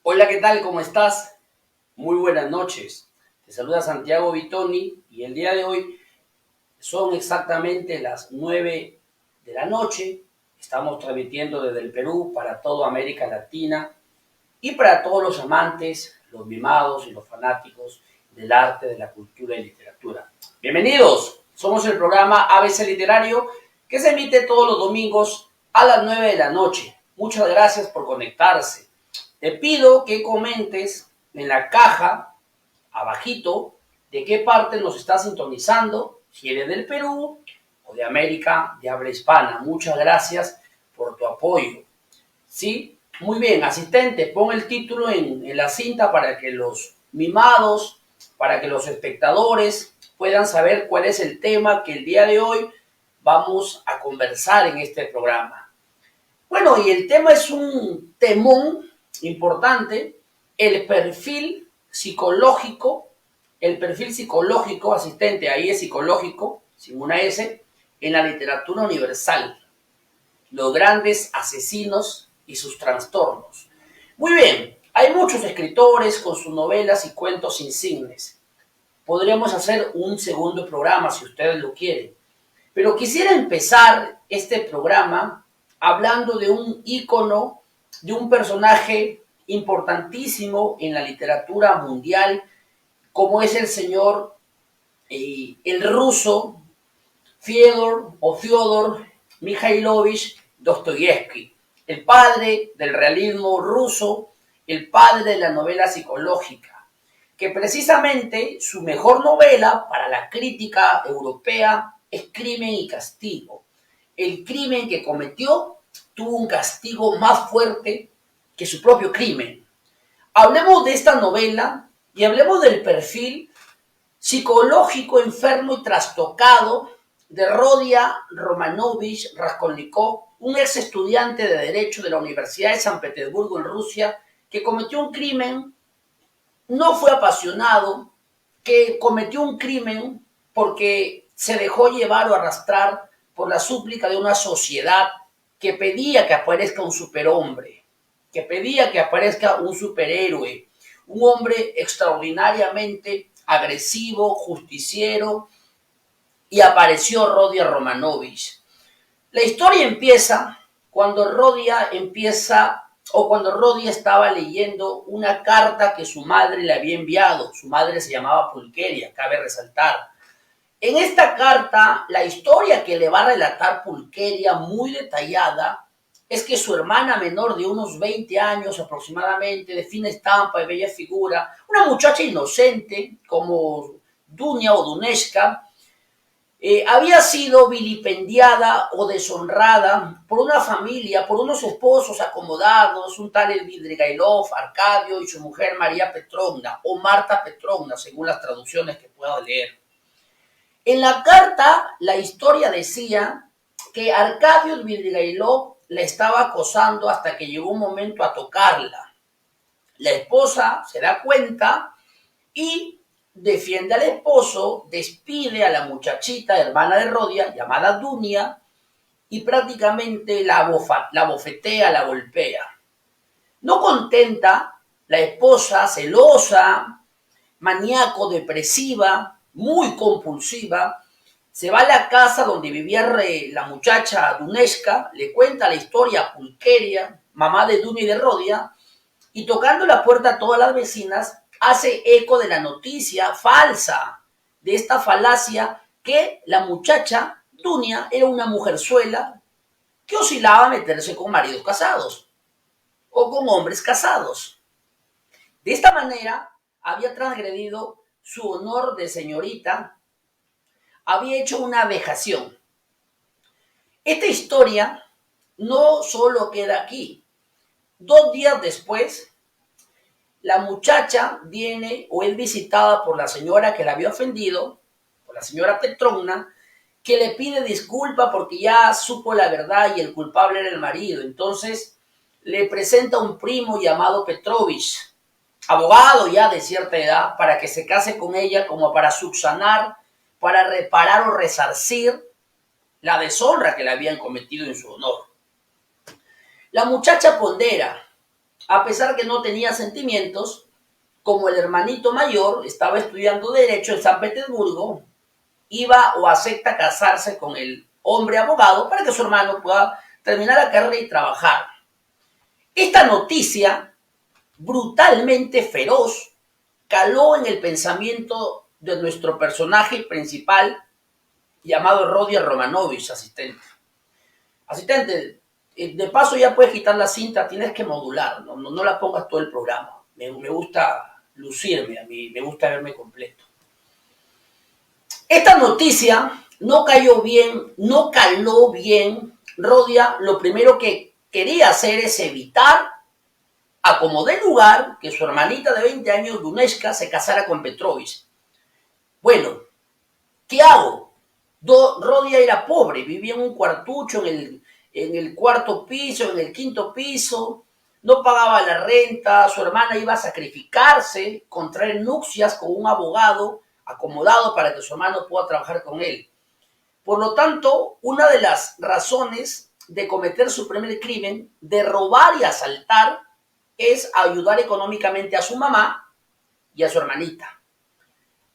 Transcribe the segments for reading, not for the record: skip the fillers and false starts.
Hola, ¿qué tal? ¿Cómo estás? Muy buenas noches. Te saluda Santiago Vitoni y el día de hoy son exactamente las 9 de la noche. Estamos transmitiendo desde el Perú para toda América Latina y para todos los amantes, los mimados y los fanáticos del arte, de la cultura y literatura. Bienvenidos. Somos el programa ABC Literario que se emite todos los domingos a las 9 de la noche. Muchas gracias por conectarse. Te pido que comentes en la caja, abajito, de qué parte nos estás sintonizando, si eres del Perú o de América de habla hispana. Muchas gracias por tu apoyo. ¿Sí? Muy bien, asistente, pon el título en la cinta para que los mimados, para que los espectadores puedan saber cuál es el tema que el día de hoy vamos a conversar en este programa. Bueno, y el tema es un temón importante, el perfil psicológico, asistente, ahí es psicológico, sin una S, en la literatura universal, los grandes asesinos y sus trastornos. Muy bien, hay muchos escritores con sus novelas y cuentos insignes. Podríamos hacer un segundo programa si ustedes lo quieren. Pero quisiera empezar este programa hablando de un ícono, de un personaje importantísimo en la literatura mundial, como es el señor, el ruso, Fyodor Mikhailovich Dostoyevsky, el padre del realismo ruso, el padre de la novela psicológica, que precisamente su mejor novela para la crítica europea es Crimen y Castigo. El crimen que cometió tuvo un castigo más fuerte que su propio crimen. Hablemos de esta novela y hablemos del perfil psicológico enfermo y trastocado de Rodia Romanovich Raskolnikov, un ex estudiante de Derecho de la Universidad de San Petersburgo en Rusia, que cometió un crimen, no fue apasionado, que cometió un crimen porque se dejó llevar o arrastrar por la súplica de una sociedad que pedía que aparezca un superhombre, que pedía que aparezca un superhéroe, un hombre extraordinariamente agresivo, justiciero, y apareció Rodia Romanovich. La historia empieza cuando Rodia estaba leyendo una carta que su madre le había enviado. Su madre se llamaba Pulqueria, cabe resaltar. En esta carta, la historia que le va a relatar Pulqueria, muy detallada, es que su hermana menor de unos 20 años aproximadamente, de fina estampa y bella figura, una muchacha inocente como Dunia o Duneshka, había sido vilipendiada o deshonrada por una familia, por unos esposos acomodados, un tal Svidrigailov, Arcadio y su mujer María Petrovna, o Marta Petrovna, según las traducciones que pueda leer. En la carta, la historia decía que Arcadio Svidrigailov la estaba acosando hasta que llegó un momento a tocarla. La esposa se da cuenta y defiende al esposo, despide a la muchachita, hermana de Rodia, llamada Dunia, y prácticamente la bofetea, la golpea. No contenta, la esposa, celosa, maníaco-depresiva, muy compulsiva, se va a la casa donde vivía la muchacha Duneshka, le cuenta la historia a Pulqueria, mamá de Dunia y de Rodia, y tocando la puerta a todas las vecinas, hace eco de la noticia falsa, de esta falacia que la muchacha Dunia era una mujerzuela que oscilaba a meterse con maridos casados o con hombres casados. De esta manera había transgredido su honor de señorita, había hecho una vejación. Esta historia no solo queda aquí. 2 días después, la muchacha viene o es visitada por la señora que la había ofendido, por la señora Petrovna, que le pide disculpa porque ya supo la verdad y el culpable era el marido. Entonces le presenta a un primo llamado Petrovich, abogado ya de cierta edad, para que se case con ella como para subsanar, para reparar o resarcir la deshonra que le habían cometido en su honor. La muchacha pondera, A pesar que no tenía sentimientos, como el hermanito mayor estaba estudiando Derecho en San Petersburgo, iba o acepta casarse con el hombre abogado para que su hermano pueda terminar la carrera y trabajar. Esta noticia, brutalmente feroz, caló en el pensamiento de nuestro personaje principal llamado Rodion Romanovich, asistente. Asistente, de paso ya puedes quitar la cinta, tienes que modular, no la pongas todo el programa. Me gusta lucirme, a mí me gusta verme completo. Esta noticia no cayó bien, no caló bien. Rodia lo primero que quería hacer es evitar, a como de lugar, que su hermanita de 20 años, Duneshka, se casara con Petrovich. Bueno, ¿qué hago? Rodia era pobre, vivía en un cuartucho en el cuarto piso, en el quinto piso, no pagaba la renta, su hermana iba a sacrificarse, contraer nupcias con un abogado acomodado para que su hermano pueda trabajar con él. Por lo tanto, una de las razones de cometer su primer crimen, de robar y asaltar, es ayudar económicamente a su mamá y a su hermanita.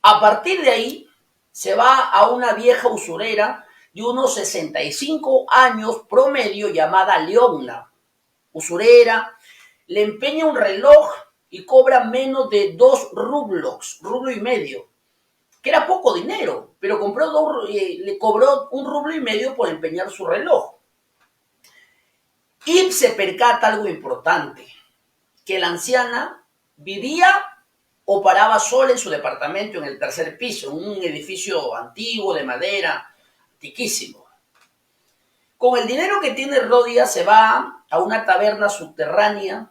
A partir de ahí, se va a una vieja usurera de unos 65 años promedio llamada Leovna. Usurera, le empeña un reloj y cobra menos de 2 rublos, rublo y medio, que era poco dinero, pero le cobró 1,5 rublos por empeñar su reloj. Y se percata algo importante, que la anciana vivía o paraba sola en su departamento en el tercer piso, en un edificio antiguo de madera, antiquísimo. Con el dinero que tiene Rodia se va a una taberna subterránea,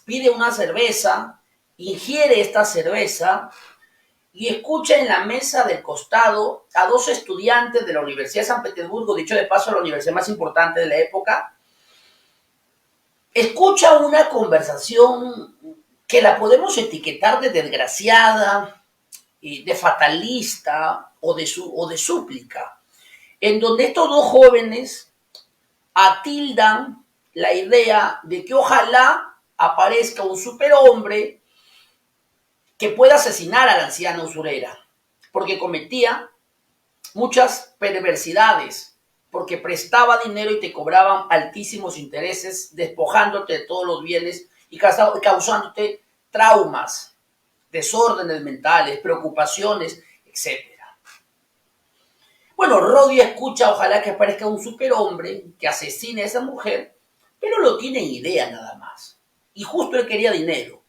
pide una cerveza, ingiere esta cerveza y escucha en la mesa del costado a 2 estudiantes de la Universidad de San Petersburgo, dicho de paso la universidad más importante de la época. Escucha una conversación que la podemos etiquetar de desgraciada, de fatalista o de súplica, en donde estos 2 jóvenes atildan la idea de que ojalá aparezca un superhombre que pueda asesinar a la anciana usurera, porque cometía muchas perversidades, porque prestaba dinero y te cobraban altísimos intereses, despojándote de todos los bienes y causándote traumas, desórdenes mentales, preocupaciones, etc. Bueno, Rodia escucha, ojalá que aparezca un superhombre que asesine a esa mujer, pero no tiene idea nada más. Y justo él quería dinero.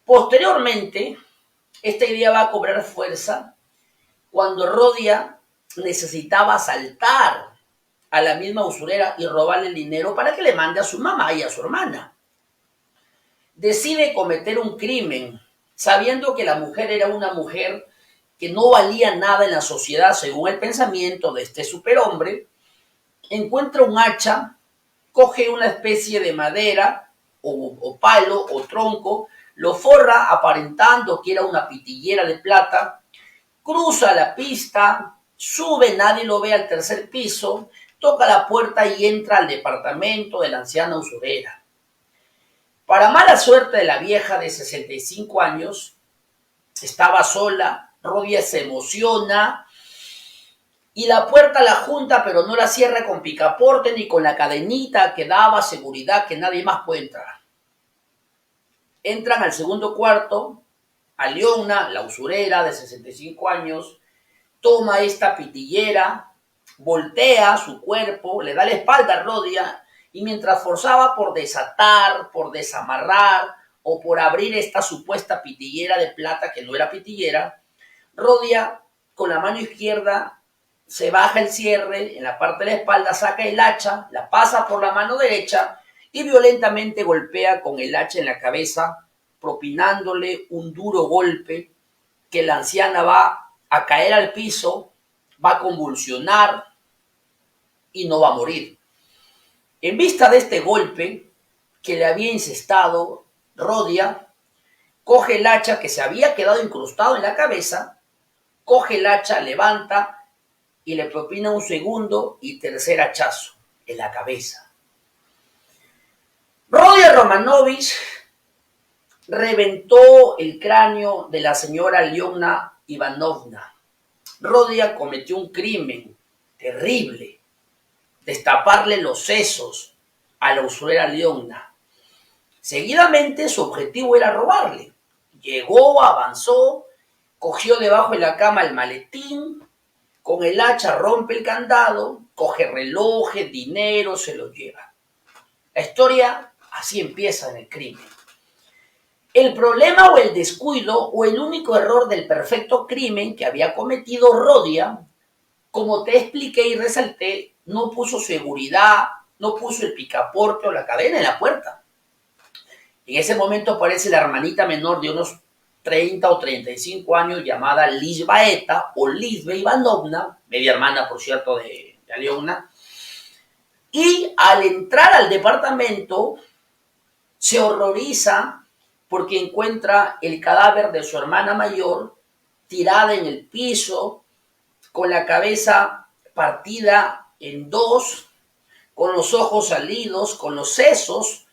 Posteriormente, esta idea va a cobrar fuerza cuando Rodia necesitaba asaltar a la misma usurera y robarle el dinero para que le mande a su mamá y a su hermana. Decide cometer un crimen, sabiendo que la mujer era una mujer que no valía nada en la sociedad según el pensamiento de este superhombre. Encuentra un hacha, coge una especie de madera o palo o tronco, lo forra aparentando que era una pitillera de plata, cruza la pista, sube, nadie lo ve al tercer piso, toca la puerta y entra al departamento de la anciana usurera. Para mala suerte de la vieja de 65 años, estaba sola, Rodia se emociona y la puerta la junta, pero no la cierra con picaporte ni con la cadenita que daba seguridad que nadie más puede entrar. Entran al segundo cuarto, Aliona, la usurera de 65 años, toma esta pitillera, voltea su cuerpo, le da la espalda a Rodia y mientras forzaba por desatar, por desamarrar o por abrir esta supuesta pitillera de plata que no era pitillera, Rodia con la mano izquierda se baja el cierre en la parte de la espalda, saca el hacha, la pasa por la mano derecha y violentamente golpea con el hacha en la cabeza, propinándole un duro golpe que la anciana va a caer al piso, va a convulsionar y no va a morir. En vista de este golpe que le había incestado, Rodia coge el hacha que se había quedado incrustado en la cabeza, coge el hacha, levanta y le propina un segundo y tercer hachazo en la cabeza. Rodia Romanovich reventó el cráneo de la señora Aliona Ivanovna. Rodia cometió un crimen terrible: destaparle los sesos a la usurera Aliona. Seguidamente su objetivo era robarle. Llegó, avanzó, cogió debajo de la cama el maletín, con el hacha rompe el candado, coge relojes, dinero, se lo lleva. La historia así empieza en el crimen. El problema o el descuido o el único error del perfecto crimen que había cometido Rodia, como te expliqué y resalté, no puso seguridad, no puso el picaporte o la cadena en la puerta. En ese momento aparece la hermanita menor de unos 30 o 35 años llamada Lizaveta o Lisbe Ivanovna, media hermana, por cierto, de Aliona, y al entrar al departamento se horroriza porque encuentra el cadáver de su hermana mayor tirada en el piso, con la cabeza partida en dos, con los ojos salidos, con los sesos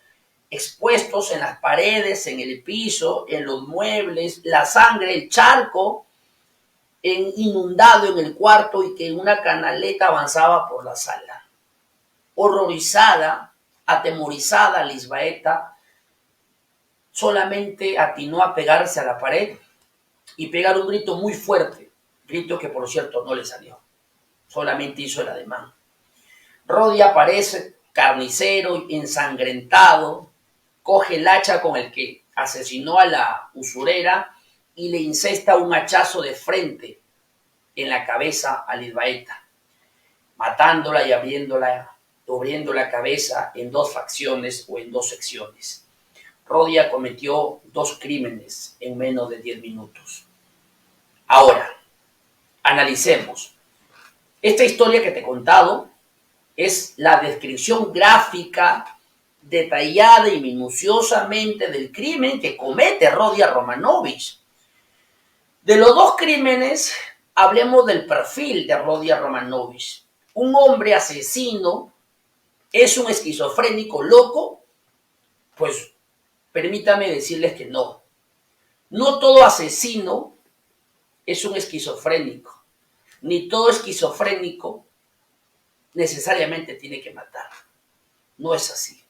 expuestos en las paredes, en el piso, en los muebles, la sangre, el charco inundado en el cuarto y que una canaleta avanzaba por la sala. Horrorizada, atemorizada, Lizaveta solamente atinó a pegarse a la pared y pegar un grito muy fuerte, grito que por cierto no le salió, solamente hizo el ademán. Rodia aparece carnicero, ensangrentado, coge el hacha con el que asesinó a la usurera y le incesta un hachazo de frente en la cabeza a Lizaveta, matándola y abriendo la cabeza en dos facciones o en dos secciones. Rodia cometió dos crímenes en menos de 10 minutos. Ahora, analicemos. Esta historia que te he contado es la descripción gráfica, detallada y minuciosamente del crimen que comete Rodia Romanovich. De los dos crímenes, hablemos del perfil de Rodia Romanovich. Un hombre asesino, ¿es un esquizofrénico loco? Pues permítame decirles que no. No todo asesino es un esquizofrénico, ni todo esquizofrénico necesariamente tiene que matar. No es así.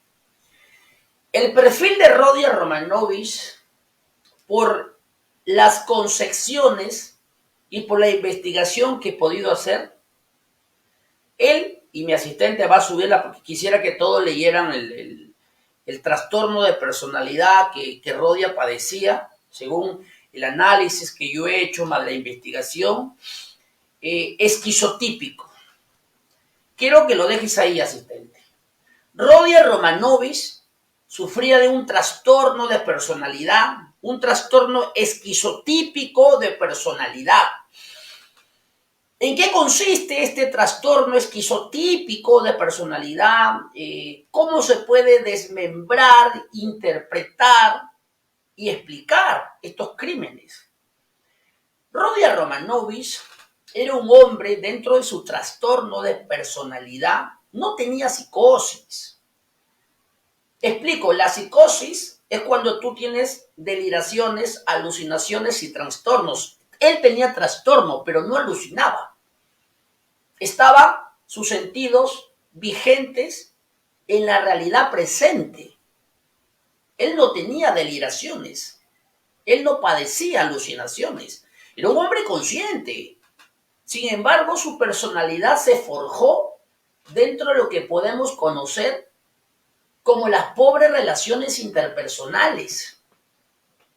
El perfil de Rodia Romanovich, por las concepciones y por la investigación que he podido hacer, él y mi asistente va a subirla porque quisiera que todos leyeran el trastorno de personalidad que Rodia padecía, según el análisis que yo he hecho más la investigación, esquizotípico. Quiero que lo dejes ahí, asistente. Rodia Romanovich sufría de un trastorno de personalidad, un trastorno esquizotípico de personalidad. ¿En qué consiste este trastorno esquizotípico de personalidad? ¿Cómo se puede desmembrar, interpretar y explicar estos crímenes? Rodia Romanovich era un hombre dentro de su trastorno de personalidad, no tenía psicosis. Explico, la psicosis es cuando tú tienes deliraciones, alucinaciones y trastornos. Él tenía trastorno, pero no alucinaba. Sus sentidos vigentes en la realidad presente. Él no tenía deliraciones. Él no padecía alucinaciones. Era un hombre consciente. Sin embargo, su personalidad se forjó dentro de lo que podemos conocer como las pobres relaciones interpersonales.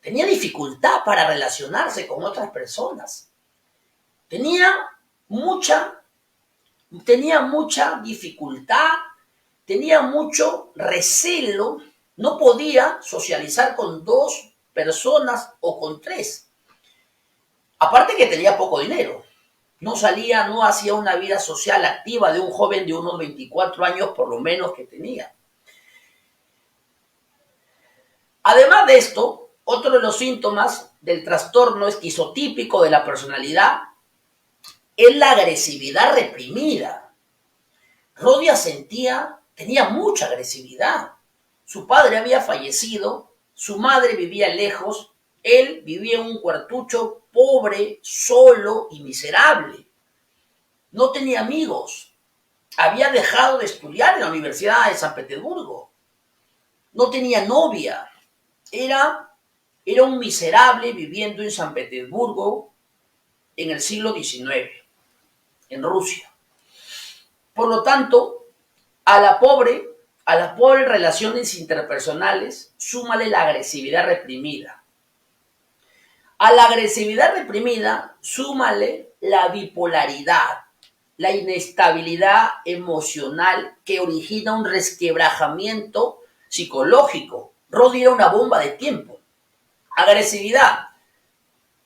Tenía dificultad para relacionarse con otras personas. Tenía mucha dificultad, tenía mucho recelo, no podía socializar con dos personas o con tres. Aparte que tenía poco dinero. No salía, no hacía una vida social activa de un joven de unos 24 años por lo menos que tenía. Además de esto, otro de los síntomas del trastorno esquizotípico de la personalidad es la agresividad reprimida. Rodia tenía mucha agresividad. Su padre había fallecido, su madre vivía lejos, él vivía en un cuartucho pobre, solo y miserable. No tenía amigos. Había dejado de estudiar en la Universidad de San Petersburgo. No tenía novia. Era un miserable viviendo en San Petersburgo en el siglo XIX, en Rusia. Por lo tanto, a la pobre, a las pobres relaciones interpersonales, súmale la agresividad reprimida. A la agresividad reprimida, súmale la bipolaridad, la inestabilidad emocional que origina un resquebrajamiento psicológico. Roddy era una bomba de tiempo. Agresividad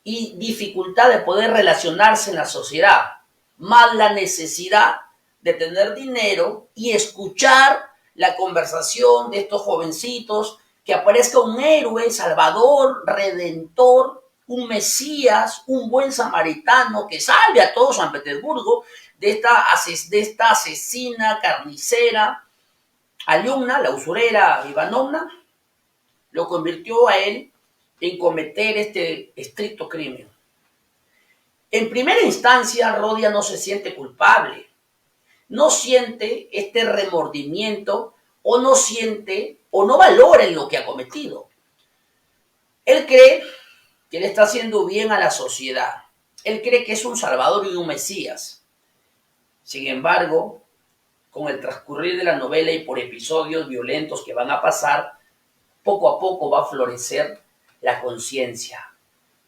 y dificultad de poder relacionarse en la sociedad, más la necesidad de tener dinero y escuchar la conversación de estos jovencitos, que aparezca un héroe, salvador, redentor, un mesías, un buen samaritano que salve a todo San Petersburgo de esta asesina carnicera. Alyona, la usurera Ivanovna, lo convirtió a él en cometer este estricto crimen. En primera instancia, Rodia no se siente culpable, no siente este remordimiento o no siente o no valora en lo que ha cometido. Él cree que le está haciendo bien a la sociedad. Él cree que es un salvador y un mesías. Sin embargo, con el transcurrir de la novela y por episodios violentos que van a pasar, poco a poco va a florecer la conciencia.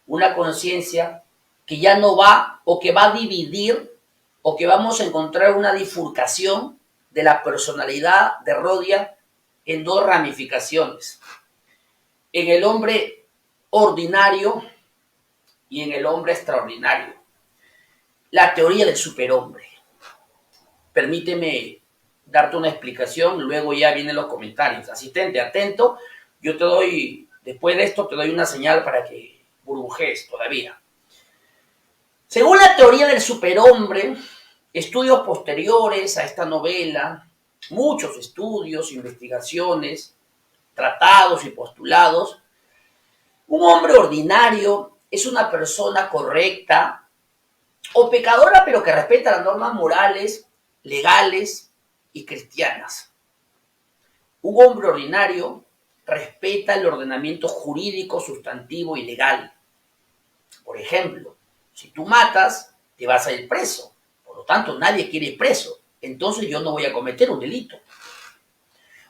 Una conciencia que ya no va o que va a dividir o que vamos a encontrar una bifurcación de la personalidad de Rodia en dos ramificaciones. En el hombre ordinario y en el hombre extraordinario. La teoría del superhombre. Permíteme darte una explicación, luego ya vienen los comentarios. Asistente, atento, yo te doy, después de esto te doy una señal para que burbujees todavía. Según la teoría del superhombre, estudios posteriores a esta novela, muchos estudios, investigaciones, tratados y postulados, un hombre ordinario es una persona correcta o pecadora, pero que respeta las normas morales, legales y cristianas. Un hombre ordinario respeta el ordenamiento jurídico, sustantivo y legal. Por ejemplo, si tú matas, te vas a ir preso. Por lo tanto, nadie quiere ir preso. Entonces yo no voy a cometer un delito.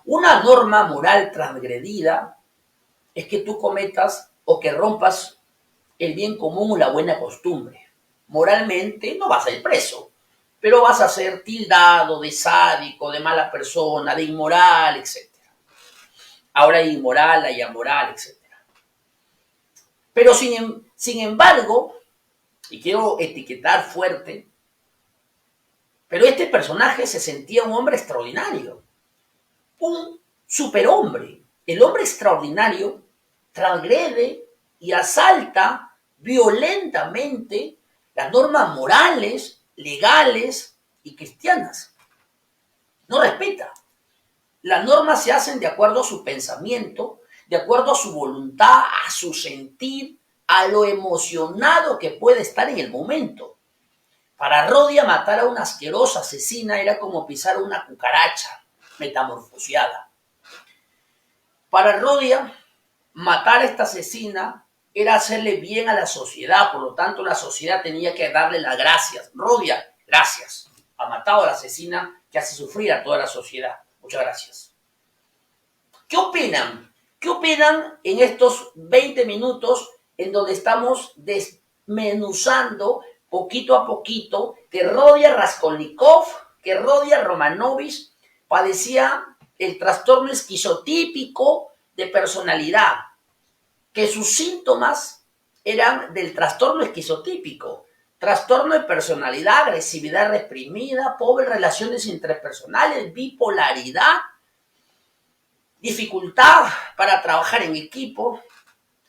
Una norma moral transgredida es que tú cometas o que rompas el bien común o la buena costumbre. Moralmente no vas a ir preso, pero vas a ser tildado de sádico, de mala persona, de inmoral, etc. Ahora hay inmoral, hay amoral, etc. Pero sin embargo, y quiero etiquetar fuerte, pero este personaje se sentía un hombre extraordinario, un superhombre. El hombre extraordinario transgrede y asalta violentamente las normas morales, legales y cristianas. No respeta. Las normas se hacen de acuerdo a su pensamiento, de acuerdo a su voluntad, a su sentir, a lo emocionado que puede estar en el momento. Para Rodia, matar a una asquerosa asesina era como pisar una cucaracha metamorfoseada. Para Rodia, matar a esta asesina era hacerle bien a la sociedad, por lo tanto la sociedad tenía que darle las gracias. Rodia, gracias, ha matado a la asesina que hace sufrir a toda la sociedad. Muchas gracias. ¿Qué opinan? ¿Qué opinan en estos 20 minutos en donde estamos desmenuzando poquito a poquito que Rodia Raskolnikov, que Rodia Romanovich padecía el trastorno esquizotípico de personalidad, que sus síntomas eran del trastorno esquizotípico, trastorno de personalidad, agresividad reprimida, pobres relaciones interpersonales, bipolaridad, dificultad para trabajar en equipo.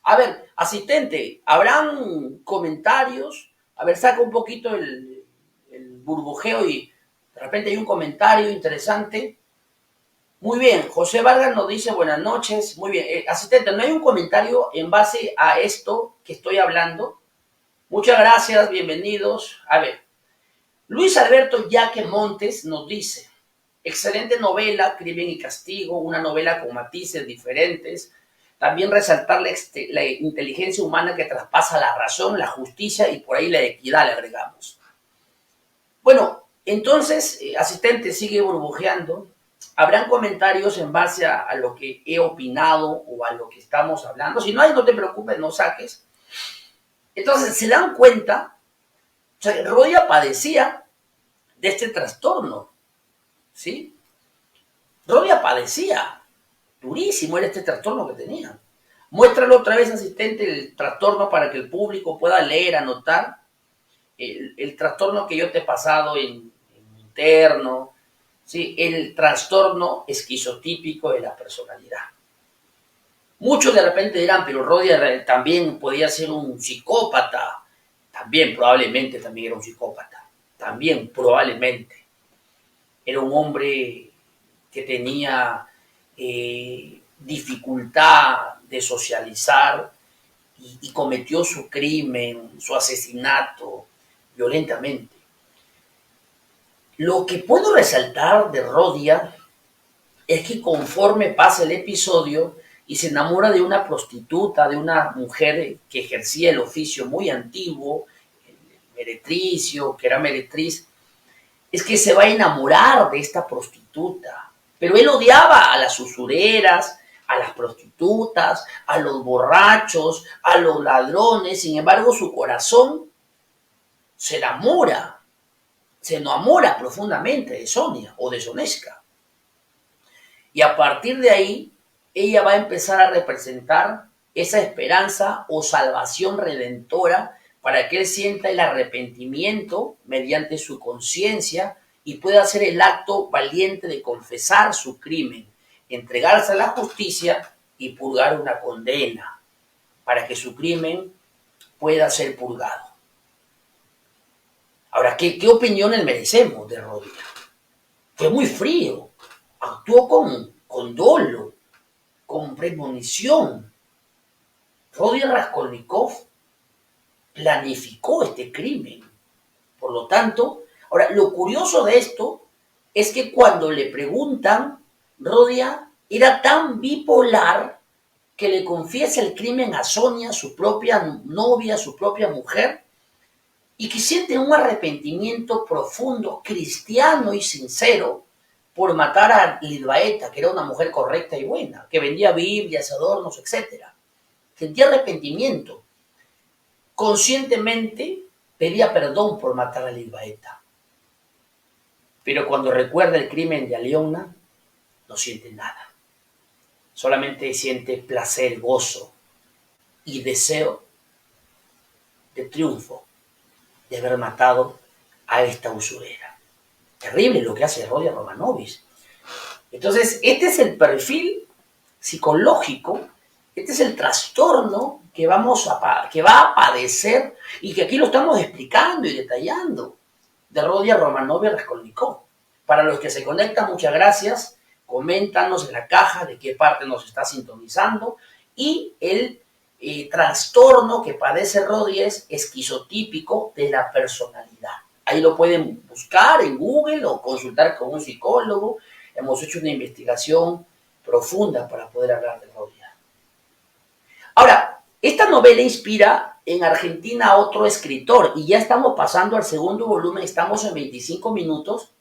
A ver, asistente, ¿habrán comentarios? A ver, saca un poquito el burbujeo y de repente hay un comentario interesante. Muy bien, José Vargas nos dice buenas noches. Muy bien, asistente, ¿no hay un comentario en base a esto que estoy hablando? Muchas gracias, bienvenidos. A ver, Luis Alberto Yaque Montes nos dice, excelente novela, Crimen y Castigo, una novela con matices diferentes. También resaltar la inteligencia humana que traspasa la razón, la justicia y por ahí la equidad le agregamos. Bueno, entonces, asistente, sigue burbujeando. Habrán comentarios en base a lo que he opinado o a lo que estamos hablando. Si no hay, no te preocupes, no saques. Entonces, se dan cuenta, o sea, Rodia padecía de este trastorno, ¿sí? Rodia padecía, durísimo era este trastorno que tenía. Muéstralo otra vez, asistente, el trastorno para que el público pueda leer, anotar el trastorno que yo te he pasado en interno, ¿sí? El trastorno esquizotípico de la personalidad. Muchos de repente dirán, pero Rodia también podía ser un psicópata. También, probablemente, también era un psicópata. También, probablemente. Era un hombre que tenía dificultad de socializar y cometió su crimen, su asesinato violentamente. Lo que puedo resaltar de Rodia es que conforme pasa el episodio y se enamora de una prostituta, de una mujer que ejercía el oficio muy antiguo, el meretricio, que era meretriz, es que se va a enamorar de esta prostituta. Pero él odiaba a las usureras, a las prostitutas, a los borrachos, a los ladrones. Sin embargo, su corazón se enamora profundamente de Sonia o de Sonesca. Y a partir de ahí, ella va a empezar a representar esa esperanza o salvación redentora para que él sienta el arrepentimiento mediante su conciencia y pueda hacer el acto valiente de confesar su crimen, entregarse a la justicia y purgar una condena para que su crimen pueda ser purgado. Ahora, ¿qué opiniones merecemos de Rodia? Fue muy frío, actuó con dolo, con premonición. Rodia Raskolnikov planificó este crimen. Por lo tanto, ahora, lo curioso de esto es que cuando le preguntan, Rodia era tan bipolar que le confiesa el crimen a Sonia, su propia novia, su propia mujer, y que siente un arrepentimiento profundo, cristiano y sincero por matar a Lidvaeta, que era una mujer correcta y buena, que vendía Biblias, adornos, etc. Sentía arrepentimiento. Conscientemente pedía perdón por matar a Lidvaeta. Pero cuando recuerda el crimen de Aliona, no siente nada. Solamente siente placer, gozo y deseo de triunfo de haber matado a esta usurera. Terrible lo que hace Rodia Romanovich. Entonces, este es el perfil psicológico, este es el trastorno que va a padecer y que aquí lo estamos explicando y detallando de Rodia Romanovich Raskolnikov. Para los que se conectan, muchas gracias. Coméntanos en la caja de qué parte nos está sintonizando y el trastorno que padece Rodia es esquizotípico de la personalidad. Ahí lo pueden buscar en Google o consultar con un psicólogo. Hemos hecho una investigación profunda para poder hablar de Rodia. Ahora, esta novela inspira en Argentina a otro escritor y ya estamos pasando al segundo volumen, estamos en 25 minutos.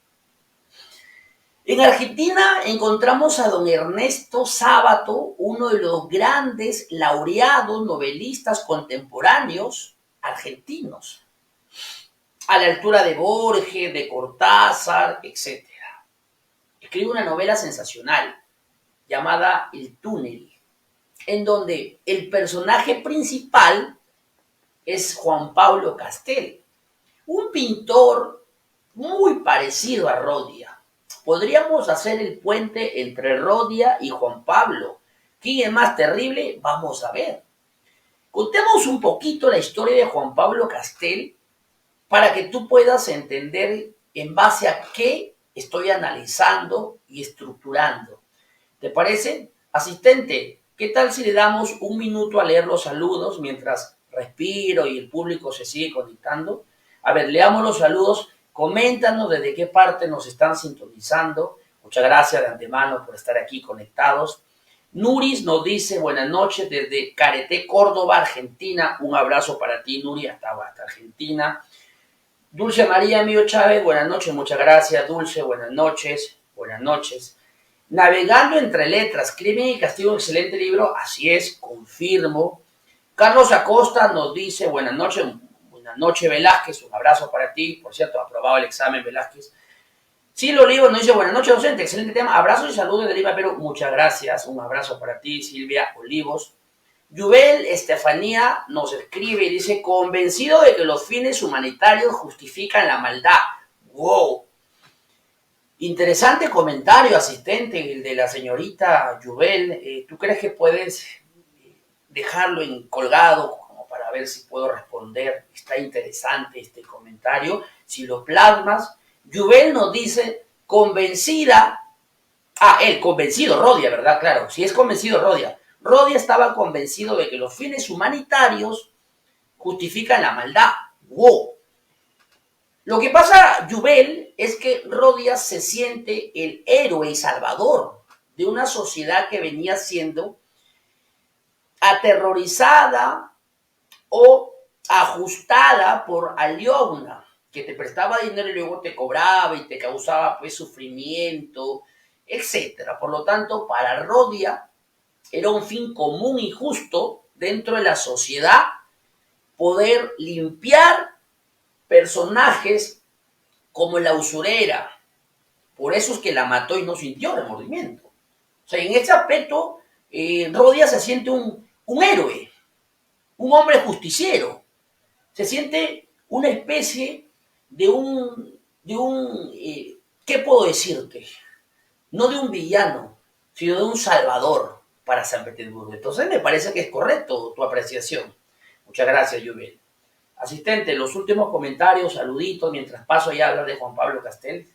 En Argentina encontramos a don Ernesto Sábato, uno de los grandes laureados novelistas contemporáneos argentinos, a la altura de Borges, de Cortázar, etc. Escribe una novela sensacional llamada El túnel, en donde el personaje principal es Juan Pablo Castel, un pintor muy parecido a Rodia. Podríamos hacer el puente entre Rodia y Juan Pablo. ¿Quién es más terrible? Vamos a ver. Contemos un poquito la historia de Juan Pablo Castel para que tú puedas entender en base a qué estoy analizando y estructurando. ¿Te parece? Asistente, ¿qué tal si le damos un minuto a leer los saludos mientras respiro y el público se sigue conectando? A ver, leamos los saludos. Coméntanos desde qué parte nos están sintonizando. Muchas gracias de antemano por estar aquí conectados. Nuris nos dice buenas noches desde Careté, Córdoba, Argentina. Un abrazo para ti, Nuri, hasta Argentina. Dulce María Mío Chávez, buenas noches, muchas gracias, Dulce, buenas noches, buenas noches. Navegando entre letras, Crimen y Castigo, un excelente libro, así es, confirmo. Carlos Acosta nos dice buenas noches Velázquez, un abrazo para ti, por cierto, aprobado el examen Velázquez. Silvio Olivos nos dice buenas noches docente, excelente tema, abrazos y saludos de Lima, Perú, muchas gracias, un abrazo para ti Silvia Olivos. Yubel Estefanía nos escribe y dice, convencido de que los fines humanitarios justifican la maldad. ¡Wow! Interesante comentario, asistente, el de la señorita Yubel. ¿Tú crees que puedes dejarlo en colgado como para ver si puedo responder? Está interesante este comentario. Si lo plasmas, Yubel nos dice, convencida. Él, convencido, Rodia, ¿verdad? Claro, si es convencido, Rodia. Rodia estaba convencido de que los fines humanitarios justifican la maldad. ¡Wow! Lo que pasa, Yubel, es que Rodia se siente el héroe y salvador de una sociedad que venía siendo aterrorizada o ajustada por Aliogna, que te prestaba dinero y luego te cobraba y te causaba pues sufrimiento, etcétera. Por lo tanto, para Rodia era un fin común y justo dentro de la sociedad poder limpiar personajes como la usurera. Por eso es que la mató y no sintió remordimiento. O sea, en ese aspecto, Rodia se siente un héroe, un hombre justiciero. Se siente una especie ¿qué puedo decirte? No de un villano, sino de un salvador para San Petersburgo. Entonces me parece que es correcto tu apreciación. Muchas gracias, Yubel. Asistente, los últimos comentarios, saluditos, mientras paso ya a hablar de Juan Pablo Castel.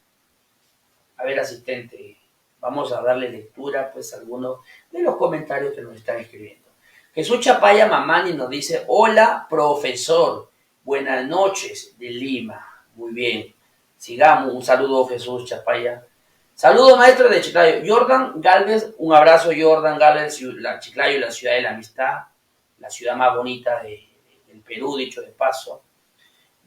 A ver, asistente, vamos a darle lectura pues a algunos de los comentarios que nos están escribiendo. Jesús Chapaya Mamani nos dice, hola, profesor, buenas noches de Lima. Muy bien, sigamos, un saludo Jesús Chapaya. Saludos, maestro de Chiclayo. Jordan Galvez, un abrazo, Jordan Galvez, Chiclayo, la ciudad de la amistad, la ciudad más bonita del Perú, dicho de paso.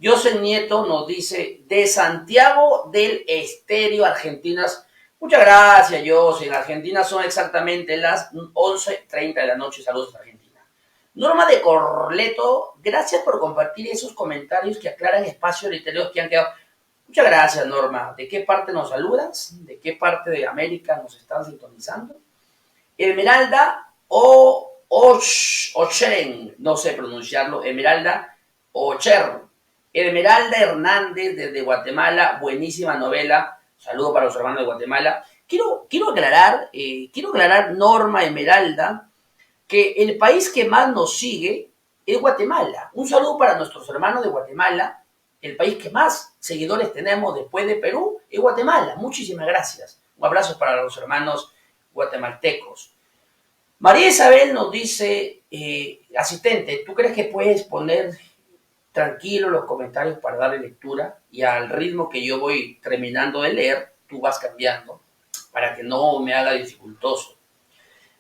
José Nieto nos dice, de Santiago del Estero, Argentinas. Muchas gracias, José. En Argentina son exactamente las 11:30 de la noche. Saludos a Argentina. Norma de Corleto, gracias por compartir esos comentarios que aclaran espacios literarios que han quedado. Muchas gracias, Norma. ¿De qué parte nos saludas? ¿De qué parte de América nos están sintonizando? Esmeralda Ocheren, no sé pronunciarlo, Esmeralda Ocher. Esmeralda Hernández desde Guatemala, buenísima novela. Saludo para los hermanos de Guatemala. Quiero aclarar, Norma Esmeralda, que el país que más nos sigue es Guatemala. Un saludo para nuestros hermanos de Guatemala. El país que más seguidores tenemos después de Perú es Guatemala. Muchísimas gracias. Un abrazo para los hermanos guatemaltecos. María Isabel nos dice, asistente, ¿tú crees que puedes poner tranquilo los comentarios para darle lectura? Y al ritmo que yo voy terminando de leer, tú vas cambiando para que no me haga dificultoso.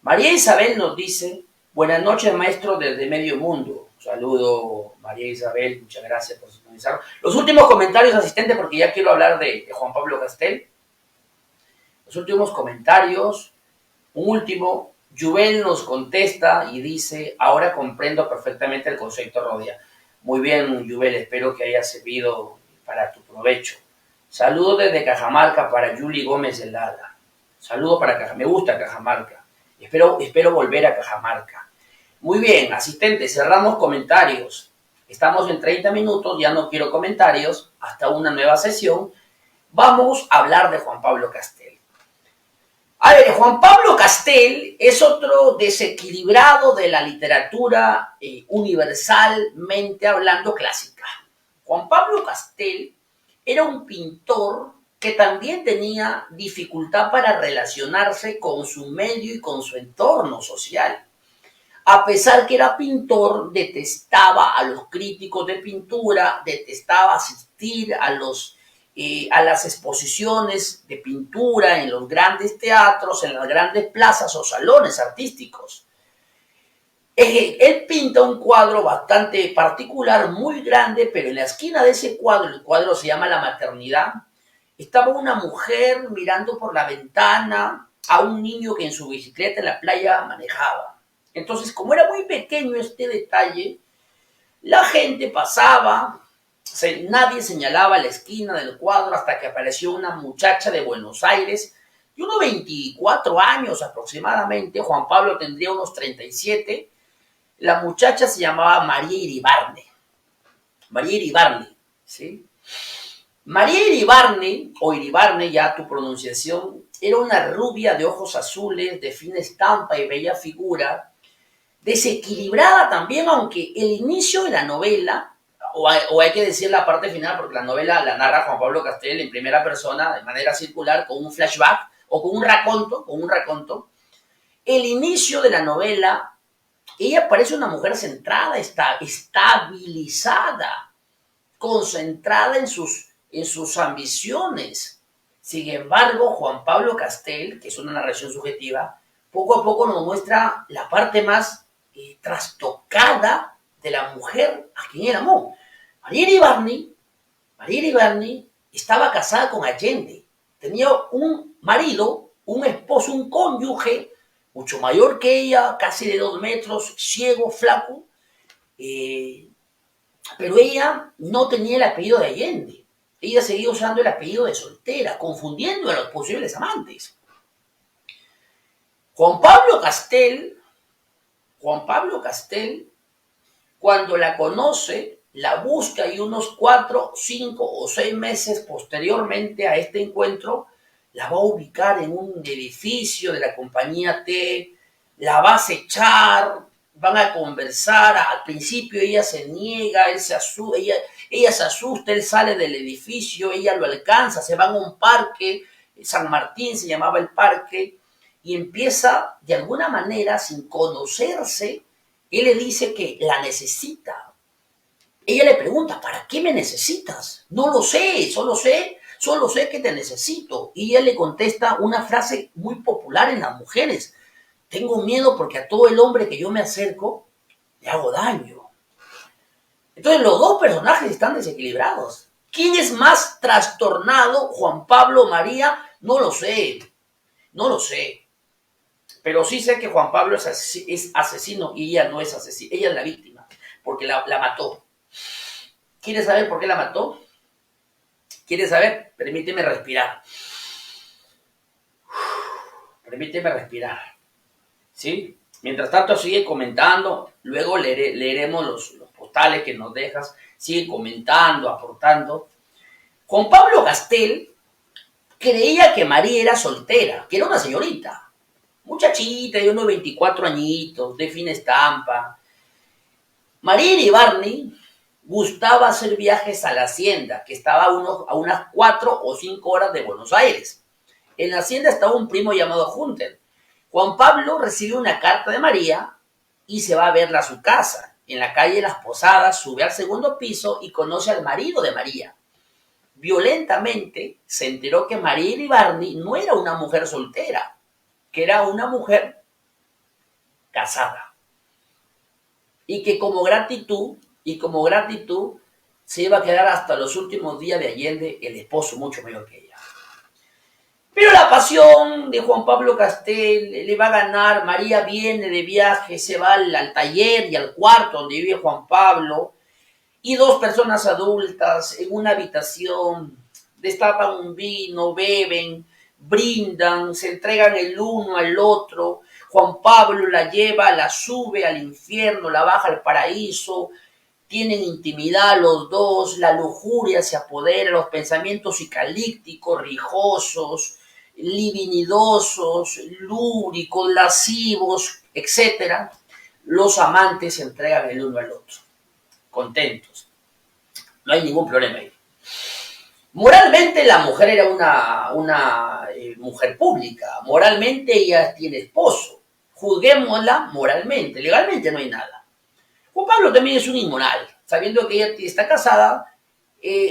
María Isabel nos dice, buenas noches, maestro, desde Medio Mundo. Saludo, María Isabel, muchas gracias por sintonizar. Los últimos comentarios, asistente, porque ya quiero hablar de Juan Pablo Castel. Los últimos comentarios, un último, Yubel nos contesta y dice, ahora comprendo perfectamente el concepto Rodia. Muy bien, Yubel, espero que haya servido para tu provecho. Saludos desde Cajamarca para Yuli Gómez de Lara. Saludos para Cajamarca, me gusta Cajamarca. Espero volver a Cajamarca. Muy bien, asistente, cerramos comentarios. Estamos en 30 minutos, ya no quiero comentarios, hasta una nueva sesión. Vamos a hablar de Juan Pablo Castel. A ver, Juan Pablo Castel es otro desequilibrado de la literatura universalmente hablando clásica. Juan Pablo Castel era un pintor que también tenía dificultad para relacionarse con su medio y con su entorno social. A pesar que era pintor, detestaba a los críticos de pintura, detestaba asistir a las exposiciones de pintura en los grandes teatros, en las grandes plazas o salones artísticos. Él pinta un cuadro bastante particular, muy grande, pero en la esquina de ese cuadro, el cuadro se llama La Maternidad, estaba una mujer mirando por la ventana a un niño que en su bicicleta en la playa manejaba. Entonces, como era muy pequeño este detalle, la gente pasaba, nadie señalaba la esquina del cuadro hasta que apareció una muchacha de Buenos Aires de unos 24 años aproximadamente. Juan Pablo tendría unos 37. La muchacha se llamaba María Iribarne. María Iribarne, ¿sí? María Iribarne, o Iribarne, ya tu pronunciación, era una rubia de ojos azules, de fina estampa y bella figura, desequilibrada también, aunque el inicio de la novela, o hay que decir la parte final, porque la novela la narra Juan Pablo Castel en primera persona, de manera circular, con un flashback, o con un raconto, el inicio de la novela, ella parece una mujer centrada, estabilizada, concentrada en sus ambiciones. Sin embargo, Juan Pablo Castel, que es una narración subjetiva, poco a poco nos muestra la parte más trastocada de la mujer a quien él amó. María Iribarne estaba casada con Allende, tenía un marido, un esposo, un cónyuge, mucho mayor que ella, casi de 2 metros, ciego, flaco, pero ella no tenía el apellido de Allende. Ella seguía usando el apellido de soltera, confundiendo a los posibles amantes. Juan Pablo Castel, cuando la conoce, la busca y unos 4, 5 o 6 meses posteriormente a este encuentro, la va a ubicar en un edificio de la compañía T, la va a acechar, van a conversar. Al principio ella se niega, ella se asusta, él sale del edificio, ella lo alcanza, se van a un parque, San Martín se llamaba el parque, y empieza de alguna manera, sin conocerse, él le dice que la necesita. Ella le pregunta, ¿para qué me necesitas? No lo sé, solo sé que te necesito. Y ella le contesta una frase muy popular en las mujeres: tengo miedo porque a todo el hombre que yo me acerco le hago daño. Entonces los dos personajes están desequilibrados. ¿Quién es más trastornado, Juan Pablo o María? No lo sé, no lo sé. Pero sí sé que Juan Pablo es asesino y ella no es asesina, ella es la víctima, porque la mató. ¿Quieres saber por qué la mató? ¿Quieres saber? Permíteme respirar. Permíteme respirar. ¿Sí? Mientras tanto sigue comentando, luego leeremos los postales que nos dejas, sigue comentando, aportando. Juan Pablo Castel creía que María era soltera, que era una señorita, muchachita de unos 24 añitos, de fina estampa. María Iribarne gustaba hacer viajes a la hacienda, que estaba a unas 4 o 5 horas de Buenos Aires. En la hacienda estaba un primo llamado Hunter. Juan Pablo recibe una carta de María y se va a verla a su casa. En la calle Las Posadas sube al segundo piso y conoce al marido de María. Violentamente se enteró que María Iribarne no era una mujer soltera, que era una mujer casada. Y que como gratitud, se iba a quedar hasta los últimos días de Allende, el esposo mucho mayor que ella. Pero la pasión de Juan Pablo Castel le va a ganar. María viene de viaje, se va al taller y al cuarto donde vive Juan Pablo, y 2 personas adultas en una habitación destapan un vino, beben, brindan, se entregan el uno al otro. Juan Pablo la lleva, la sube al infierno, la baja al paraíso. Tienen intimidad los dos, la lujuria se apodera, los pensamientos psicalípticos, rijosos, libidinosos, lúbricos, lascivos, etc. Los amantes se entregan el uno al otro, contentos. No hay ningún problema ahí. Moralmente la mujer era una mujer pública, moralmente ella tiene esposo, juzguémosla moralmente, legalmente no hay nada. Juan Pablo también es un inmoral, sabiendo que ella está casada,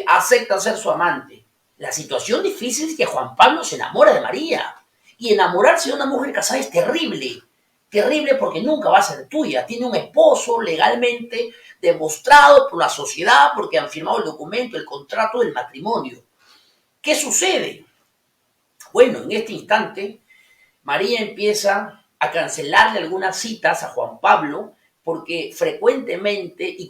acepta ser su amante. La situación difícil es que Juan Pablo se enamora de María, y enamorarse de una mujer casada es terrible, terrible porque nunca va a ser tuya, tiene un esposo legalmente demostrado por la sociedad porque han firmado el documento, el contrato del matrimonio. ¿Qué sucede? Bueno, en este instante, María empieza a cancelarle algunas citas a Juan Pablo porque frecuentemente y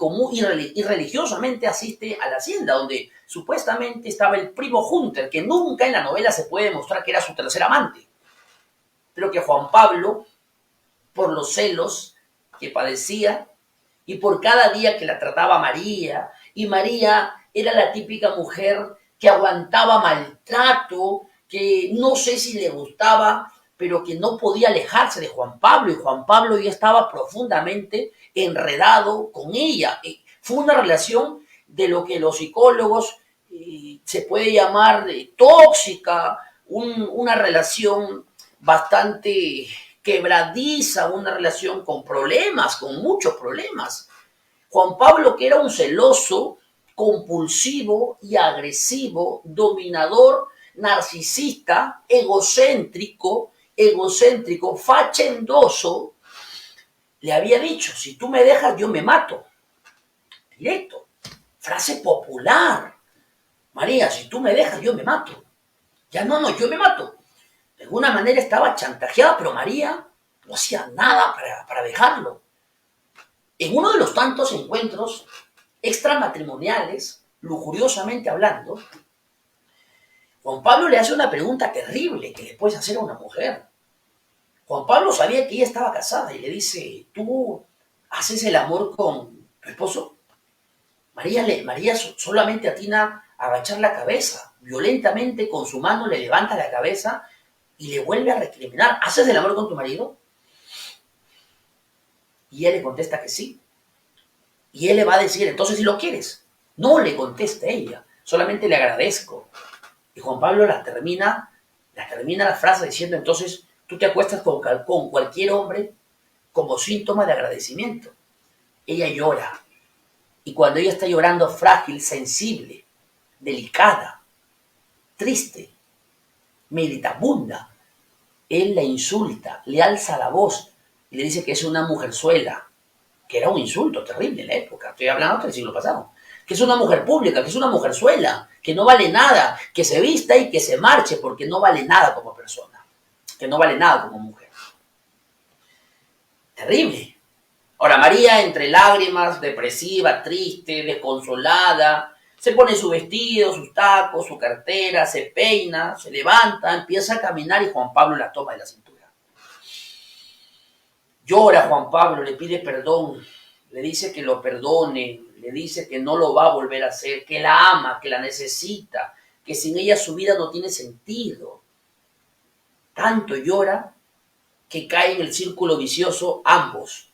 religiosamente asiste a la hacienda donde supuestamente estaba el primo Hunter, que nunca en la novela se puede demostrar que era su tercer amante, pero que Juan Pablo, por los celos que padecía y por cada día que la trataba María, y María era la típica mujer que aguantaba maltrato, que no sé si le gustaba, pero que no podía alejarse de Juan Pablo, y Juan Pablo ya estaba profundamente enredado con ella. Fue una relación de lo que los psicólogos se puede llamar tóxica, una relación bastante quebradiza, una relación con problemas, con muchos problemas. Juan Pablo, que era un celoso, compulsivo y agresivo, dominador, narcisista, egocéntrico, fachendoso, le había dicho, si tú me dejas, yo me mato. Directo. Frase popular. María, si tú me dejas, yo me mato. Ya no, yo me mato. De alguna manera estaba chantajeada, pero María no hacía nada para dejarlo. En uno de los tantos encuentros extramatrimoniales, lujuriosamente hablando, Juan Pablo le hace una pregunta terrible que le puedes hacer a una mujer. Juan Pablo sabía que ella estaba casada y le dice, ¿tú haces el amor con tu esposo? María solamente atina a agachar la cabeza, violentamente con su mano le levanta la cabeza y le vuelve a recriminar, ¿haces el amor con tu marido? Y él le contesta que sí. Y él le va a decir, entonces si lo quieres. No le contesta ella, solamente le agradezco. Y Juan Pablo la termina la frase diciendo, entonces tú te acuestas con cualquier hombre como síntoma de agradecimiento. Ella llora. Y cuando ella está llorando, frágil, sensible, delicada, triste, meditabunda, él la insulta, le alza la voz y le dice que es una mujerzuela, que era un insulto terrible en la época, estoy hablando del siglo pasado, que es una mujer pública, que es una mujerzuela, que no vale nada, que se vista y que se marche porque no vale nada como persona, que no vale nada como mujer. Terrible. Ahora, María, entre lágrimas, depresiva, triste, desconsolada, se pone su vestido, sus tacos, su cartera, se peina, se levanta, empieza a caminar y Juan Pablo la toma de la cintura. Llora Juan Pablo, le pide perdón, le dice que lo perdone, le dice que no lo va a volver a hacer, que la ama, que la necesita, que sin ella su vida no tiene sentido. Tanto llora que cae en el círculo vicioso ambos.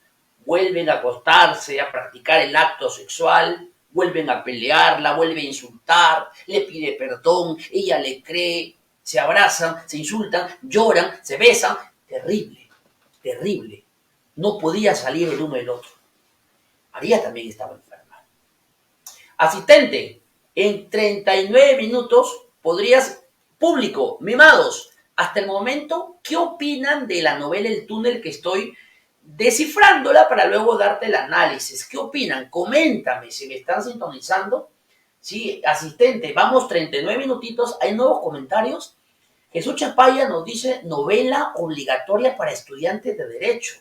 Vuelven a acostarse, a practicar el acto sexual, vuelven a pelear, la vuelve a insultar, le pide perdón, ella le cree, se abrazan, se insultan, lloran, se besan. Terrible, terrible. No podía salir el uno del otro. María también estaba enferma. Asistente, en 39 minutos podrías, público, mimados, hasta el momento, ¿qué opinan de la novela El túnel que estoy descifrándola para luego darte el análisis? ¿Qué opinan? Coméntame si me están sintonizando. Sí, asistente, vamos 39 minutitos, hay nuevos comentarios. Jesús Chapaya nos dice novela obligatoria para estudiantes de Derecho.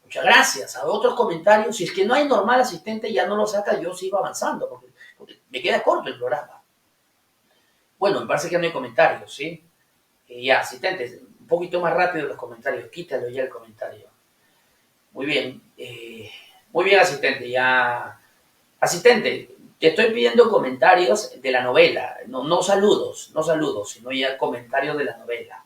Muchas gracias. A otros comentarios, si es que no hay normal asistente, ya no lo saca, yo sigo avanzando, porque me queda corto el programa. Bueno, me parece que no hay comentarios, ¿sí? Ya, asistente, un poquito más rápido los comentarios, quítalo ya el comentario. Muy bien, asistente, ya. Asistente, te estoy pidiendo comentarios de la novela, no saludos, sino ya comentarios de la novela.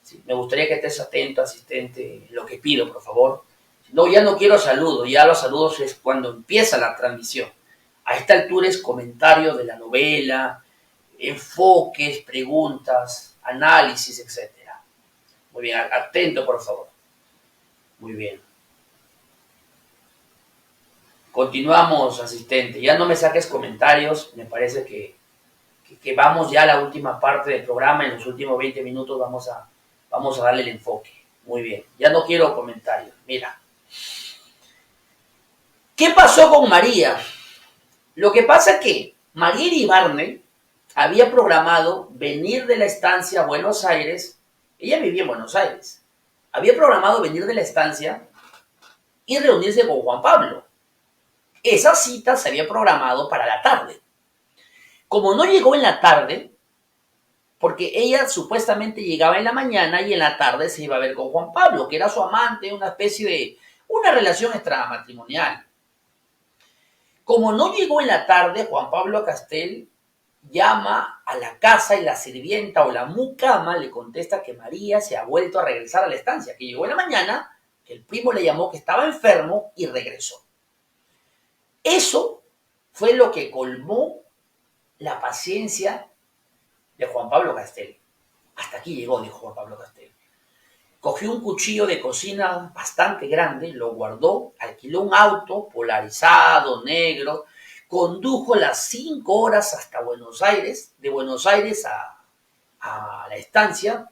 Sí, me gustaría que estés atento, asistente, lo que pido, por favor. No, ya no quiero saludos, ya los saludos es cuando empieza la transmisión. A esta altura es comentario de la novela, enfoques, preguntas, análisis, etcétera. Muy bien, atento por favor. Muy bien. Continuamos, asistente. Ya no me saques comentarios. Me parece que vamos ya a la última parte del programa. En los últimos 20 minutos vamos a darle el enfoque. Muy bien. Ya no quiero comentarios. Mira. ¿Qué pasó con María? Lo que pasa es que María Iribarne había programado venir de la estancia a Buenos Aires. Ella vivía en Buenos Aires. Había programado venir de la estancia y reunirse con Juan Pablo. Esa cita se había programado para la tarde. Como no llegó en la tarde, porque ella supuestamente llegaba en la mañana y en la tarde se iba a ver con Juan Pablo, que era su amante, una especie de una relación extramatrimonial. Como no llegó en la tarde, Juan Pablo Castel llama a la casa y la sirvienta o la mucama le contesta que María se ha vuelto a regresar a la estancia, que llegó en la mañana, que el primo le llamó que estaba enfermo y regresó. Eso fue lo que colmó la paciencia de Juan Pablo Castel. Hasta aquí llegó, dijo Juan Pablo Castel. Cogió un cuchillo de cocina bastante grande, lo guardó, alquiló un auto polarizado, negro, condujo las 5 horas hasta Buenos Aires, de Buenos Aires a la estancia.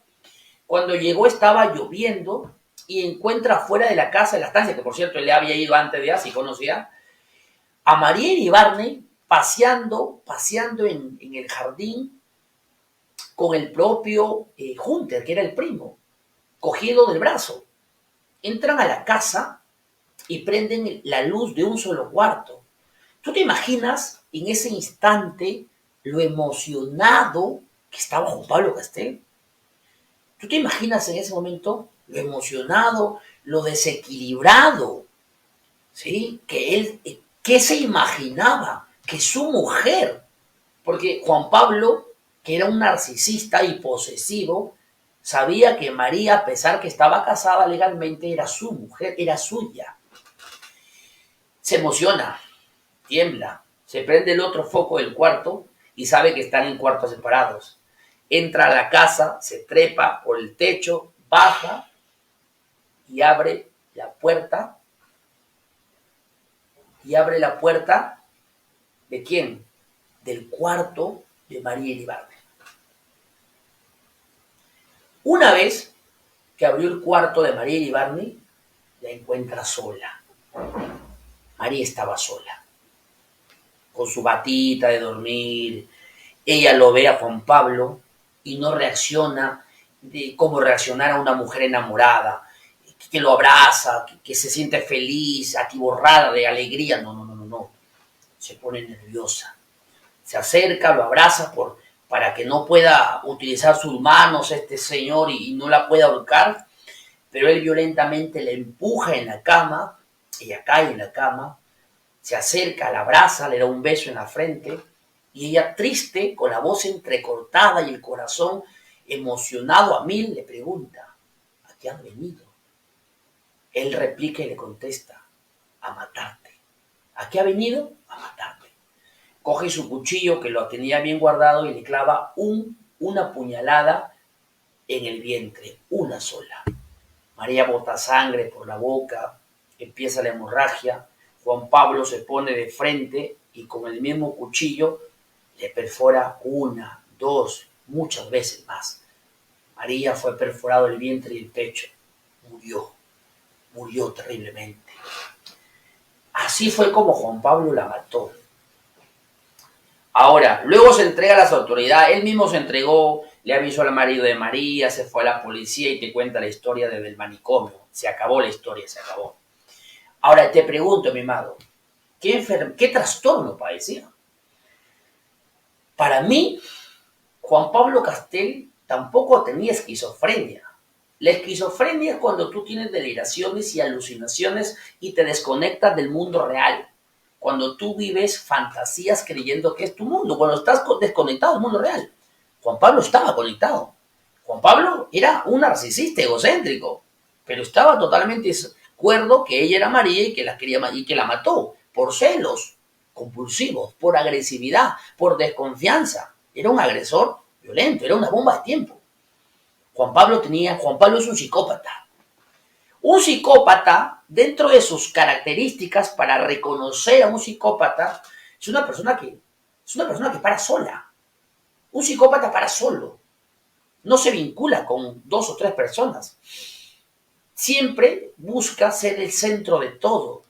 Cuando llegó estaba lloviendo y encuentra fuera de la casa de la estancia, que por cierto él le había ido antes de así conocía, a María Iribarne paseando en el jardín con el propio Hunter, que era el primo, cogido del brazo. Entran a la casa y prenden la luz de un solo cuarto. ¿Tú te imaginas en ese instante lo emocionado que estaba Juan Pablo Castel? ¿Tú te imaginas en ese momento lo emocionado, lo desequilibrado, ¿sí? Que él, ¿qué se imaginaba? Que su mujer, porque Juan Pablo, que era un narcisista y posesivo, sabía que María, a pesar que estaba casada legalmente, era su mujer, era suya. Se emociona, tiembla, se prende el otro foco del cuarto y sabe que están en cuartos separados. Entra a la casa, se trepa por el techo, baja y abre la puerta. ¿Y abre la puerta de quién? Del cuarto de María Iribarne. Una vez que abrió el cuarto de María Iribarne, la encuentra sola. María estaba sola, con su batita de dormir. Ella lo ve a Juan Pablo y no reacciona de cómo reaccionara una mujer enamorada, que lo abraza, que se siente feliz, atiborrada de alegría. No. Se pone nerviosa. Se acerca, lo abraza para que no pueda utilizar sus manos este señor y no la pueda ahorcar, pero él violentamente la empuja en la cama, ella cae en la cama, se acerca, la abraza, le da un beso en la frente y ella, triste, con la voz entrecortada y el corazón emocionado a mil, le pregunta: ¿a qué has venido? Él replica y le contesta: a matarte. ¿A qué ha venido? A matarte. Coge su cuchillo, que lo tenía bien guardado, y le clava una puñalada en el vientre, una sola. María bota sangre por la boca, empieza la hemorragia. Juan Pablo se pone de frente y con el mismo cuchillo le perfora una, dos, muchas veces más. María fue perforado el vientre y el pecho. Murió terriblemente. Así fue como Juan Pablo la mató. Ahora, luego se entrega a las autoridades, él mismo se entregó, le avisó al marido de María, se fue a la policía y te cuenta la historia desde el manicomio. Se acabó la historia, se acabó. Ahora te pregunto, mi amado, ¿qué trastorno padecía? Para mí, Juan Pablo Castel tampoco tenía esquizofrenia. La esquizofrenia es cuando tú tienes deliraciones y alucinaciones y te desconectas del mundo real. Cuando tú vives fantasías creyendo que es tu mundo, cuando estás desconectado del mundo real. Juan Pablo estaba conectado. Juan Pablo era un narcisista egocéntrico, pero estaba totalmente cuerdo que ella era María y que la quería y que la mató por celos compulsivos, por agresividad, por desconfianza. era un agresor violento, era una bomba de tiempo. Juan Pablo es un psicópata. Un psicópata, dentro de sus características para reconocer a un psicópata, es una persona que para sola. Un psicópata para solo. No se vincula con 2 o 3 personas. Siempre busca ser el centro de todo.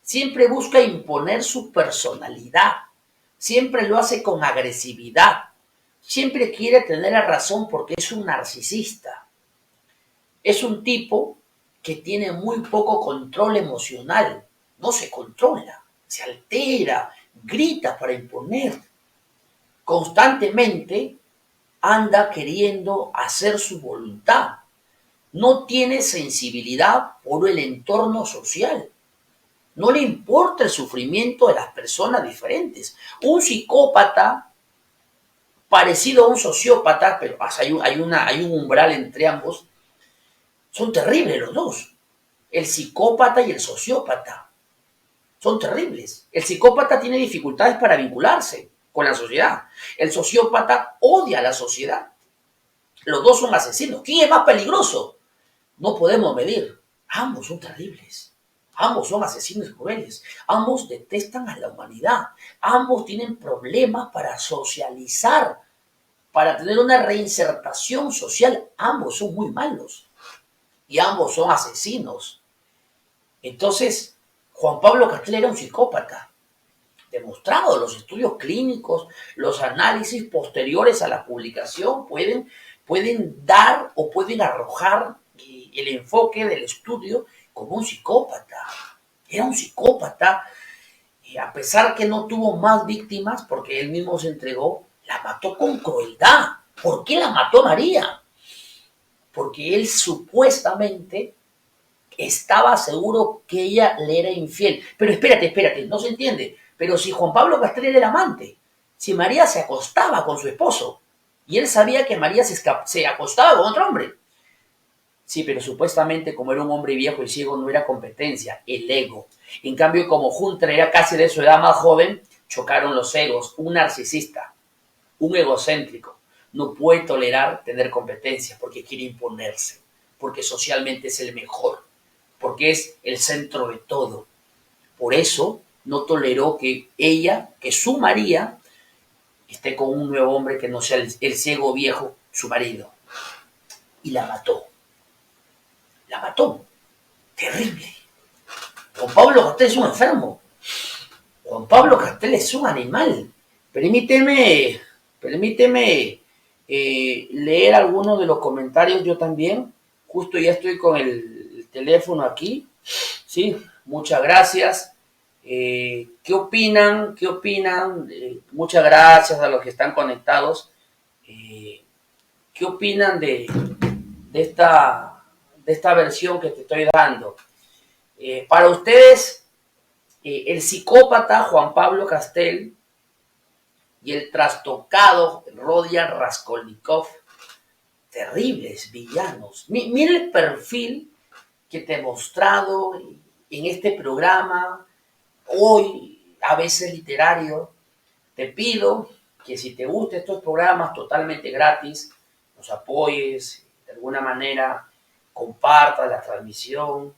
Siempre busca imponer su personalidad. Siempre lo hace con agresividad. Siempre quiere tener la razón porque es un narcisista. Es un tipo que tiene muy poco control emocional. No se controla, se altera, grita para imponer. Constantemente anda queriendo hacer su voluntad. No tiene sensibilidad por el entorno social. No le importa el sufrimiento de las personas diferentes. Un psicópata parecido a un sociópata, pero hay un umbral entre ambos, son terribles los dos. El psicópata y el sociópata son terribles. El psicópata tiene dificultades para vincularse con la sociedad. El sociópata odia a la sociedad. Los dos son asesinos. ¿Quién es más peligroso? No podemos medir. Ambos son terribles. Ambos son asesinos crueles. Ambos detestan a la humanidad. Ambos tienen problemas para socializar, para tener una reinsertación social. Ambos son muy malos. Y ambos son asesinos. Entonces, Juan Pablo Castel era un psicópata. Demostrado, los estudios clínicos, los análisis posteriores a la publicación pueden dar o pueden arrojar el enfoque del estudio como un psicópata. Era un psicópata, a pesar que no tuvo más víctimas, porque él mismo se entregó, la mató con crueldad. ¿Por qué la mató María? Porque él supuestamente estaba seguro que ella le era infiel. Pero espérate, no se entiende. Pero si Juan Pablo Castel era el amante, si María se acostaba con su esposo, y él sabía que María se acostaba con otro hombre. Sí, pero supuestamente como era un hombre viejo y ciego no era competencia, el ego. En cambio, como Hunter era casi de su edad más joven, chocaron los egos. Un narcisista, un egocéntrico, no puede tolerar tener competencia porque quiere imponerse, porque socialmente es el mejor, porque es el centro de todo. Por eso no toleró que ella, que su María, esté con un nuevo hombre que no sea el ciego viejo, su marido. Y la mató. La mató. Terrible. Juan Pablo Castel es un enfermo. Juan Pablo Castel es un animal. Permíteme leer algunos de los comentarios yo también. Justo ya estoy con el teléfono aquí. Sí, muchas gracias. ¿Qué opinan? Muchas gracias a los que están conectados. ¿Qué opinan de esta versión que te estoy dando? Para ustedes, el psicópata Juan Pablo Castel y el trastocado Rodion Raskolnikov, terribles villanos. Mira el perfil que te he mostrado en este programa, hoy, a veces literario. Te pido que si te gustan estos programas totalmente gratis, nos apoyes, de alguna manera compartas la transmisión.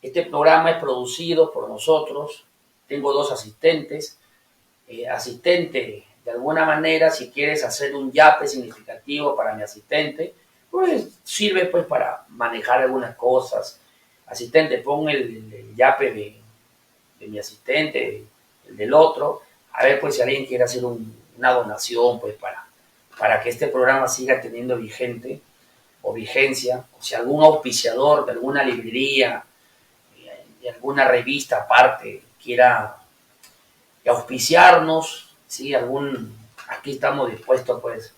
Este programa es producido por nosotros. Tengo 2 asistentes. Asistente, de alguna manera, si quieres hacer un yape significativo para mi asistente, pues sirve pues para manejar algunas cosas. Asistente, pon el yape de mi asistente, el del otro, a ver pues si alguien quiere hacer una donación pues para que este programa siga teniendo vigente o vigencia, o si algún auspiciador de alguna librería, de alguna revista aparte quiera auspiciarnos, ¿sí? Aquí estamos dispuestos pues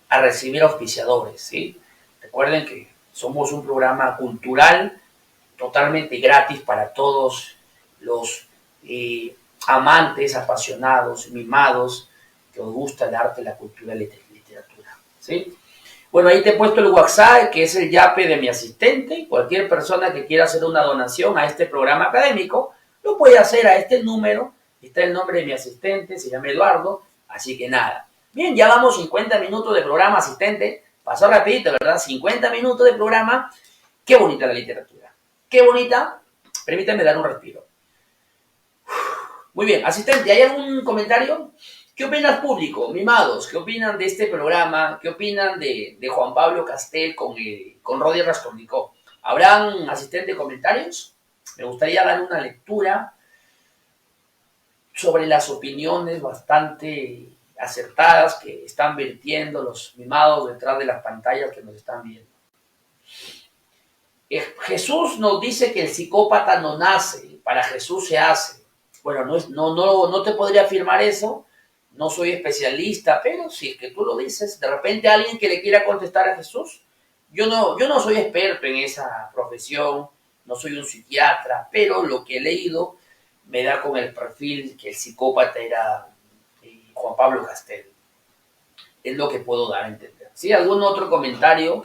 a recibir auspiciadores, ¿sí? Recuerden que somos un programa cultural totalmente gratis para todos los amantes, apasionados, mimados, que os gusta el arte, la cultura y la literatura, ¿sí? Bueno, ahí te he puesto el WhatsApp, que es el yape de mi asistente. Cualquier persona que quiera hacer una donación a este programa académico, lo puede hacer a este número. Está el nombre de mi asistente, se llama Eduardo. Así que nada. Bien, ya vamos 50 minutos de programa, asistente. Pasó rapidito, ¿verdad? 50 minutos de programa. Qué bonita la literatura. Qué bonita. Permítanme dar un respiro. Muy bien, asistente, ¿hay algún comentario? ¿Qué opinas, público, mimados? ¿Qué opinan de este programa? ¿Qué opinan de Juan Pablo Castel con Rodi Raskolnikov? ¿Habrán, asistente, comentarios? Me gustaría dar una lectura sobre las opiniones bastante acertadas que están vertiendo los mimados detrás de las pantallas que nos están viendo. Jesús nos dice que el psicópata no nace, para Jesús se hace. Bueno, no te podría afirmar eso, no soy especialista, pero si es que tú lo dices, de repente alguien que le quiera contestar a Jesús, yo no soy experto en esa profesión, no soy un psiquiatra, pero lo que he leído me da con el perfil que el psicópata era Juan Pablo Castel. Es lo que puedo dar a entender. ¿Sí? ¿Algún otro comentario?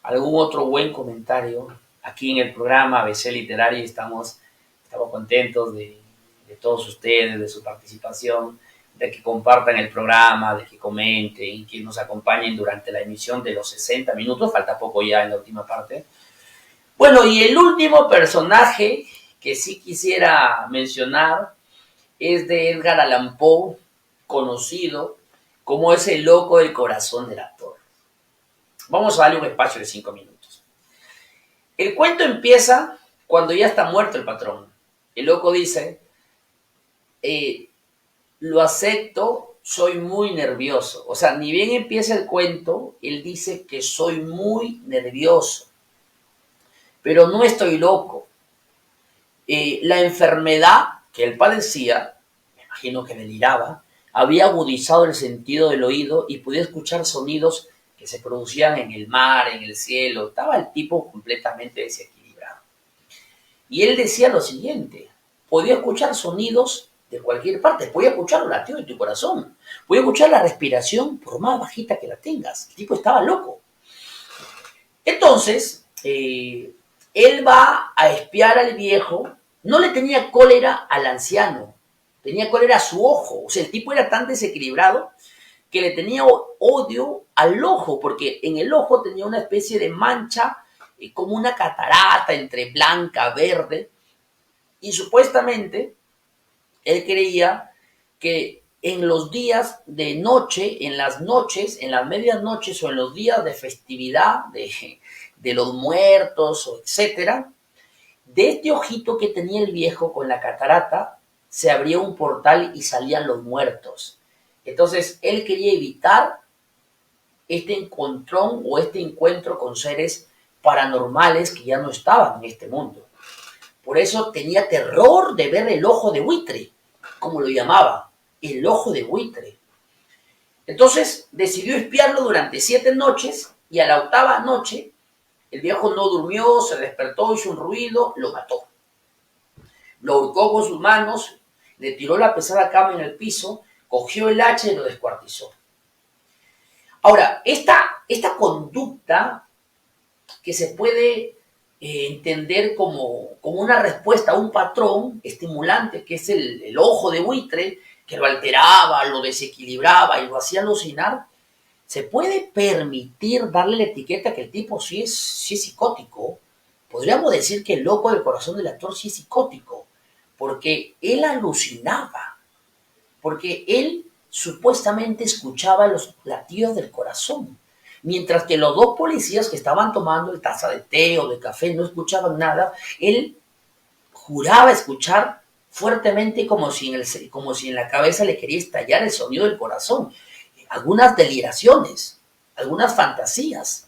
¿Algún otro buen comentario? Aquí en el programa ABC Literario estamos contentos de todos ustedes, de su participación, de que compartan el programa, de que comenten, que nos acompañen durante la emisión de los 60 minutos, falta poco ya en la última parte. Bueno, y el último personaje que sí quisiera mencionar es de Edgar Allan Poe, conocido como ese loco del corazón del actor. Vamos a darle un espacio de 5 minutos. El cuento empieza cuando ya está muerto el patrón. El loco dice, lo acepto, soy muy nervioso. O sea, ni bien empieza el cuento, él dice que soy muy nervioso. Pero no estoy loco. La enfermedad que él padecía, me imagino que deliraba, había agudizado el sentido del oído y podía escuchar sonidos que se producían en el mar, en el cielo. Estaba el tipo completamente desequilibrado. Y él decía lo siguiente, podía escuchar sonidos de cualquier parte, podía escuchar los latidos de tu corazón, podía escuchar la respiración por más bajita que la tengas. El tipo estaba loco. Entonces, él va a espiar al viejo, no le tenía cólera al anciano, tenía cólera a su ojo. O sea, el tipo era tan desequilibrado que le tenía odio al ojo, porque en el ojo tenía una especie de mancha, como una catarata entre blanca, verde, y supuestamente él creía que en los días de noche, en las noches, en las medias noches o en los días de festividad de los muertos, o etcétera, de este ojito que tenía el viejo con la catarata, se abría un portal y salían los muertos. Entonces, él quería evitar este encontrón o este encuentro con seres paranormales que ya no estaban en este mundo. Por eso tenía terror de ver el ojo de buitre, como lo llamaba, el ojo de buitre. Entonces, decidió espiarlo durante 7 noches y a la 8ª noche, el viejo no durmió, se despertó, hizo un ruido, lo mató. Lo ahorcó con sus manos, le tiró la pesada cama en el piso, cogió el hacha y lo descuartizó. Ahora, esta conducta que se puede entender como una respuesta a un patrón estimulante, que es el ojo de buitre, que lo alteraba, lo desequilibraba y lo hacía alucinar, se puede permitir darle la etiqueta que el tipo sí es psicótico. Podríamos decir que el loco del corazón del actor sí es psicótico, porque él alucinaba, porque él supuestamente escuchaba los latidos del corazón, mientras que los 2 policías que estaban tomando taza de té o de café no escuchaban nada. Él juraba escuchar fuertemente como si en la cabeza le quería estallar el sonido del corazón. Algunas deliraciones, algunas fantasías,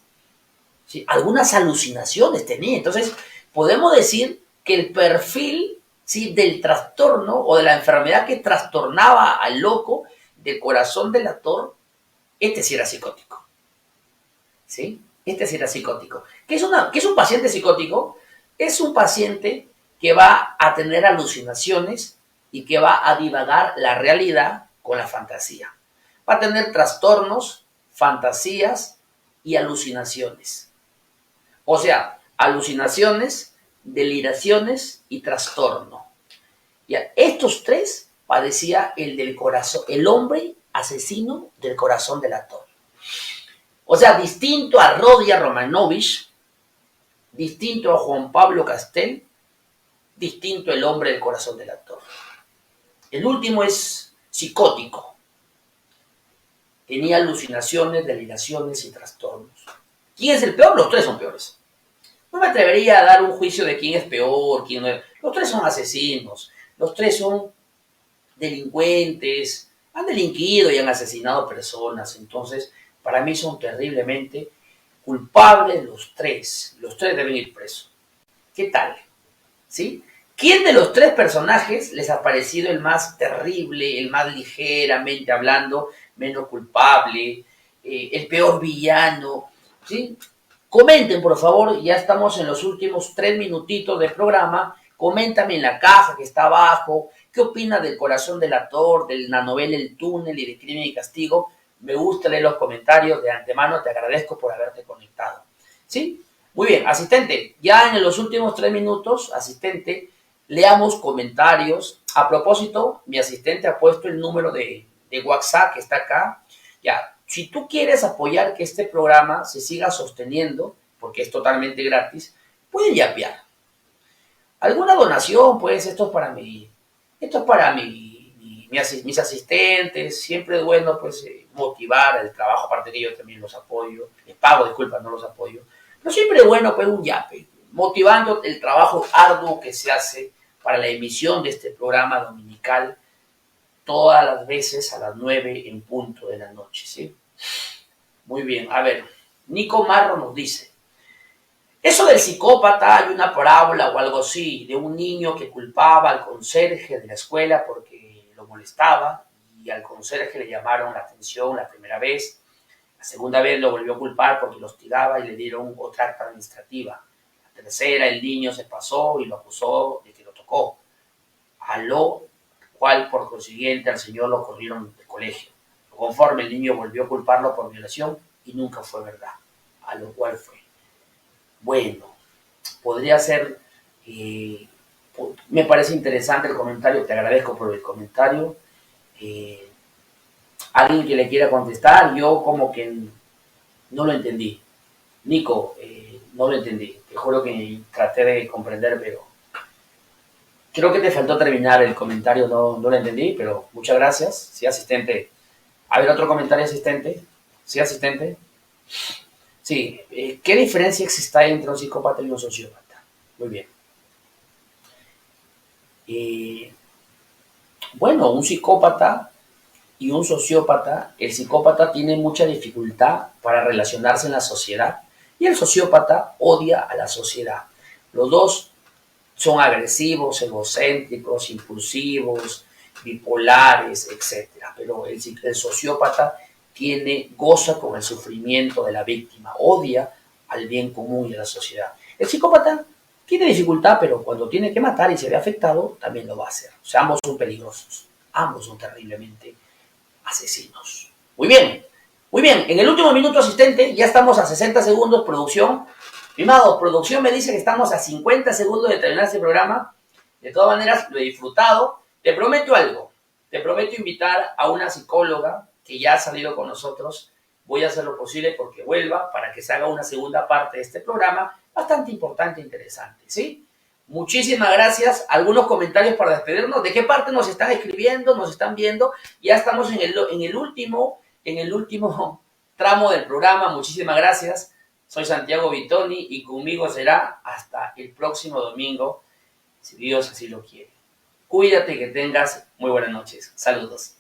¿sí? Algunas alucinaciones tenía. Entonces, podemos decir que el perfil, ¿sí?, del trastorno o de la enfermedad que trastornaba al loco del corazón del actor, este sí era psicótico. ¿Sí? Este sí era psicótico. ¿Qué es un paciente psicótico? Es un paciente que va a tener alucinaciones y que va a divagar la realidad con la fantasía. Va a tener trastornos, fantasías y alucinaciones. O sea, alucinaciones, deliraciones y trastorno. Ya, estos 3 padecía el del corazón, el hombre asesino del corazón del actor. O sea, distinto a Rodia Romanovich, distinto a Juan Pablo Castel, distinto el hombre del corazón del actor. El último es psicótico. Tenía alucinaciones, deliraciones y trastornos. ¿Quién es el peor? Los tres son peores. No me atrevería a dar un juicio de quién es peor, quién no es. Los tres son asesinos. Los tres son delincuentes. Han delinquido y han asesinado personas. Entonces, para mí son terriblemente culpables los tres. Los tres deben ir presos. ¿Qué tal? ¿Sí? ¿Quién de los tres personajes les ha parecido el más terrible, el más ligeramente hablando, menos culpable, el peor villano? ¿Sí? Comenten, por favor, ya estamos en los últimos 3 minutitos del programa. Coméntame en la caja que está abajo. ¿Qué opinas del corazón del actor, de la novela El Túnel y de Crimen y Castigo? Me gusta leer los comentarios de antemano. Te agradezco por haberte conectado. ¿Sí? Muy bien, asistente. Ya en los últimos 3 minutos, asistente, leamos comentarios. A propósito, mi asistente ha puesto el número de WhatsApp que está acá. Ya, si tú quieres apoyar que este programa se siga sosteniendo, porque es totalmente gratis, pueden yapear. Alguna donación, pues, esto es para mis asistentes. Siempre es bueno, pues, motivar el trabajo, aparte que yo también los apoyo. Les pago, disculpa, no los apoyo. Pero siempre es bueno, pues, un yape, motivando el trabajo arduo que se hace para la emisión de este programa dominical todas las veces a las 9 en punto de la noche, ¿sí? Muy bien, a ver, Nico Marro nos dice, eso del psicópata, hay una parábola o algo así, de un niño que culpaba al conserje de la escuela porque lo molestaba y al conserje le llamaron la atención la primera vez, la segunda vez lo volvió a culpar porque lo hostigaba y le dieron otra acta administrativa, la tercera el niño se pasó y lo acusó de que lo tocó, a lo cual por consiguiente al señor lo corrieron del colegio. Conforme el niño volvió a culparlo por violación y nunca fue verdad, a lo cual fue. Bueno, podría ser, me parece interesante el comentario, te agradezco por el comentario. Alguien que le quiera contestar, yo como que no lo entendí. Nico, no lo entendí, te juro que traté de comprender, pero creo que te faltó terminar el comentario, no lo entendí, pero muchas gracias. Sí, asistente. A ver, otro comentario, asistente. Sí, asistente. Sí, ¿qué diferencia existe entre un psicópata y un sociópata? Muy bien. Bueno, un psicópata y un sociópata, el psicópata tiene mucha dificultad para relacionarse en la sociedad y el sociópata odia a la sociedad. Los dos son agresivos, egocéntricos, impulsivos, bipolares, etc. Pero el sociópata goza con el sufrimiento de la víctima, odia al bien común y a la sociedad. El psicópata tiene dificultad, pero cuando tiene que matar y se ve afectado, también lo va a hacer. O sea, ambos son peligrosos, ambos son terriblemente asesinos. Muy bien, muy bien. En el último minuto, asistente, ya estamos a 60 segundos, producción. Primado, producción me dice que estamos a 50 segundos de terminar este programa. De todas maneras, lo he disfrutado. Te prometo algo. Te prometo invitar a una psicóloga que ya ha salido con nosotros. Voy a hacer lo posible porque vuelva para que se haga una segunda parte de este programa bastante importante e interesante, ¿sí? Muchísimas gracias. Algunos comentarios para despedirnos. ¿De qué parte nos están escribiendo? ¿Nos están viendo? Ya estamos en el último tramo del programa. Muchísimas gracias. Soy Santiago Vitoni y conmigo será hasta el próximo domingo, si Dios así lo quiere. Cuídate y que tengas muy buenas noches. Saludos.